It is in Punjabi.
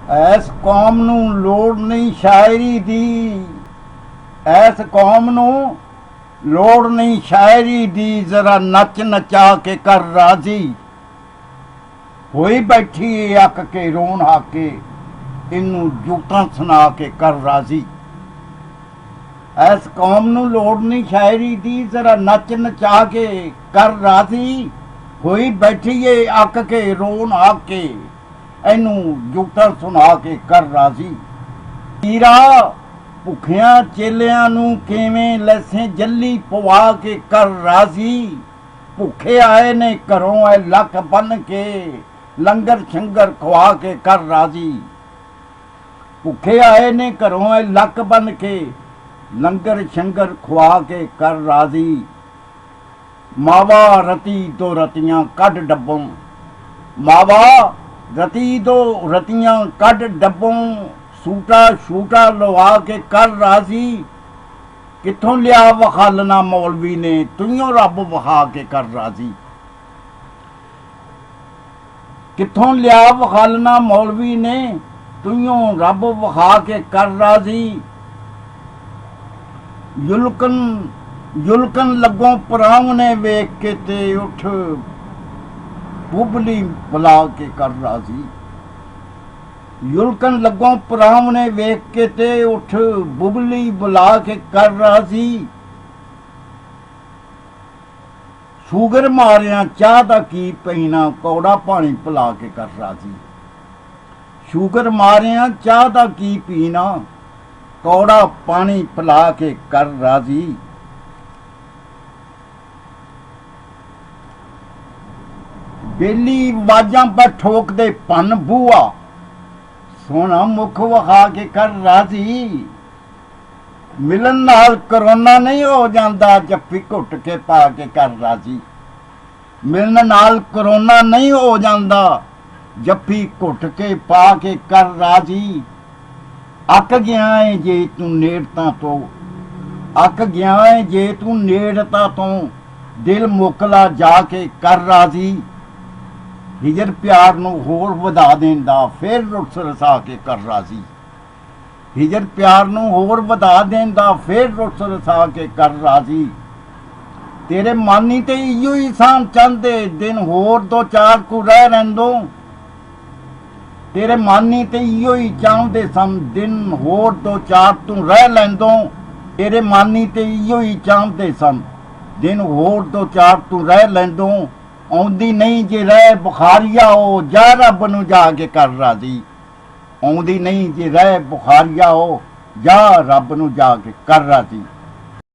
ਐਸ ਕੌਮ ਨੂੰ ਲੋੜ ਨਹੀਂ ਸ਼ਾਇਰੀ ਦੀ, ਐਸ ਕੌਮ ਨੂੰ ਲੋੜ ਨਹੀਂ ਸ਼ਾਇਰੀ ਦੀ, ਜ਼ਰਾ ਨੱਚ ਨਚਾ ਕੇ ਕਰ ਰਾਜ਼ੀ। ਹੋਈ ਬੈਠੀ ਏ ਅੱਕ ਕੇ ਰੋਣ ਹਾਕੇ, ਇਹਨੂੰ ਜੂਤਾਂ ਸੁਣਾ ਕੇ ਕਰ ਰਾਜ਼ੀ। ਐਸ ਕੌਮ ਨੂੰ ਲੋੜ ਨਹੀਂ ਸ਼ਾਇਰੀ ਦੀ, ਜ਼ਰਾ ਨੱਚ ਨਚਾ ਕੇ ਕਰ ਰਾਜ਼ੀ। ਹੋਈ ਬੈਠੀ ਏ ਅੱਕ ਕੇ ਰੋਣ ਹਾਕੇ, ਇਹਨੂੰ ਜੂਤਾਂ ਸੁਣਾ ਕੇ ਕਰ ਰਾਜ਼ੀ। ਪੀਰਾ ਭੁੱਖਿਆਂ ਚੇਲਿਆਂ ਨੂੰ ਕਿਵੇਂ ਲੈਸੇ ਜੱਲੀ ਪਵਾ ਕੇ ਕਰ ਰਾਜ਼ੀ। ਭੁੱਖੇ ਆਏ ਨੇ ਘਰੋਂ ਐ ਲੱਕ ਬੰਨ ਕੇ, ਲੰਗਰ ਸ਼ੰਗਰ ਖਵਾ ਕੇ ਕਰ ਰਾਜ਼ੀ। ਭੁੱਖੇ ਆਏ ਨੇ ਘਰੋਂ ਐ ਲੱਕ ਬੰਨ ਕੇ, ਲੰਗਰ ਸ਼ੰਗਰ ਖਵਾ ਕੇ ਕਰ ਰਾਜ਼ੀ। ਮਾਵਾ ਰਤੀ ਦੋ ਰਤੀਆਂ ਕੱਢ ਡੱਬੋਂ, ਮਾਵਾ ਰਤੀ ਦੋ ਰਤੀਆਂ ਕੱਢ ਡੱਬੋਂ, ਸੂਟਾ ਸ਼ੂਟਾ ਲਵਾ ਕੇ ਕਰ ਰਾਜ਼ੀ। ਕਿੱਥੋਂ ਲਿਆ ਵਖਾਲਣਾ ਮੌਲਵੀ ਨੇ, ਤੂੰ ਰੱਬ ਵਖਾ ਕੇ ਕਰ ਰਾਜ਼ੀ। ਕਿੱਥੋਂ ਲਿਆ ਵਖਾਲਣਾ ਮੌਲਵੀ ਨੇ, ਤੂੰ ਰੱਬ ਵਖਾ ਕੇ ਕਰ ਰਾਜ਼ੀ। ਯੁਲਕਨ ਲੱਗੋਂ ਪਰਾਉਣੇ ਵੇਖ ਕੇ ਤੇ ਉੱਠ ਬੁਬਲੀ ਬੁਲਾ ਕੇ ਕਰ ਰਾਜ਼ੀ। ਯੁਲਕਨ ਲੱਗੋਂ ਪਰਾਉਣੇ ਵੇਖ ਕੇ ਤੇ ਉੱਠ ਬੁਬਲੀ ਬੁਲਾ ਕੇ ਕਰ ਰਾਜ਼ੀ। ਸ਼ੂਗਰ ਮਾਰਿਆ ਚਾਹ ਦਾ ਕੀ ਪੀਣਾ, ਕੌੜਾ ਪਾਣੀ ਪਿਲਾ ਕੇ ਕਰ ਰਾਜ਼ੀ। ਸ਼ੂਗਰ ਮਾਰਿਆ ਚਾਹ ਦਾ ਕੀ ਪੀਣਾ, ਕੌੜਾ ਪਾਣੀ ਪਿਲਾ ਕੇ ਕਰ ਰਾਜ਼ੀ। ਬੇਲੀ ਵਾਜਾਂ ਪਰ ਠੋਕਦੇ ਭੰਨ ਬੂਆ, ਸੋਹਣਾ ਮੁਖ ਵਖਾ ਕੇ ਕਰ ਰਾਜ਼ੀ। ਮਿਲਣ ਨਾਲ ਕਰੋਨਾ ਨਹੀਂ ਹੋ ਜਾਂਦਾ, ਜੱਫੀ ਘੁੱਟ ਕੇ ਪਾ ਕੇ ਕਰ ਰਾਜ਼ੀ। ਮਿਲਣ ਨਾਲ ਕਰੋਨਾ ਨਹੀਂ ਹੋ ਜਾਂਦਾ, ਜੱਫੀ ਘੁੱਟ ਕੇ ਪਾ ਕੇ ਕਰ ਰਾਜ਼ੀ। ਅੱਕ ਗਿਆ ਏ ਜੇ ਤੂੰ ਨੇੜਤਾ ਤੋਂ, ਅੱਕ ਗਿਆ ਏ ਜੇ ਤੂੰ ਨੇੜਤਾ ਤੋਂ, ਦਿਲ ਮੁਕਲਾ ਜਾ ਕੇ ਕਰ ਰਾਜ਼ੀ। ਹਿਜਰ ਪਿਆਰ ਨੂੰ ਹੋਰ ਵਧਾ ਦਿੰਦਾ, ਫਿਰ ਰੁੱਸ ਰਸਾ ਕੇ ਕਰ ਰਾਜ਼ੀ। ਹਿਜਰ ਪਿਆਰ ਨੂੰ ਹੋਰ ਵਧਾ ਦਿੰਦਾ, ਫਿਰ ਰੁੱਸ ਰਸਾ ਕੇ ਕਰ ਰਾਜ਼ੀ। ਤੇਰੇ ਮਾਨੀ ਤੇ ਇਓ ਹੀ ਸਾਂ ਚਾਹੁੰਦੇ, ਦਿਨ ਹੋਰ ਦੋ ਚਾਰ ਕੁ ਰਹਿ ਰਹਿੰਦੋ। ਤੇਰੇ ਮਾਨੀ ਤੇ ਇਓ ਹੀ ਚਾਹੁੰਦੇ ਸਨ, ਦਿਨ ਹੋਰ ਦੋ ਚਾਰ ਤੂੰ ਰਹਿ ਲੈਂਦੋ। ਤੇਰੇ ਮਾਨੀ ਤੇ ਇਓ ਹੀ ਚਾਹੁੰਦੇ ਸਨ, ਦਿਨ ਹੋਰ ਦੋ ਚਾਰ ਤੂੰ ਰਹਿ ਲੈਂਦੋ। ਆਉਂਦੀ ਨਹੀਂ ਜੇ ਰਹਿ ਬੁਖਾਰੀਆ ਹੋ, ਜਾ ਰੱਬ ਨੂੰ ਜਾ ਕੇ ਕਰ ਰਾਜ਼ੀ। ਆਉਂਦੀ ਨਹੀਂ ਜੇ ਰਹਿ ਬੁਖਾਰੀਆ ਹੋ, ਜਾ ਰੱਬ ਨੂੰ ਜਾ ਕੇ ਕਰ ਰਾਜ਼ੀ।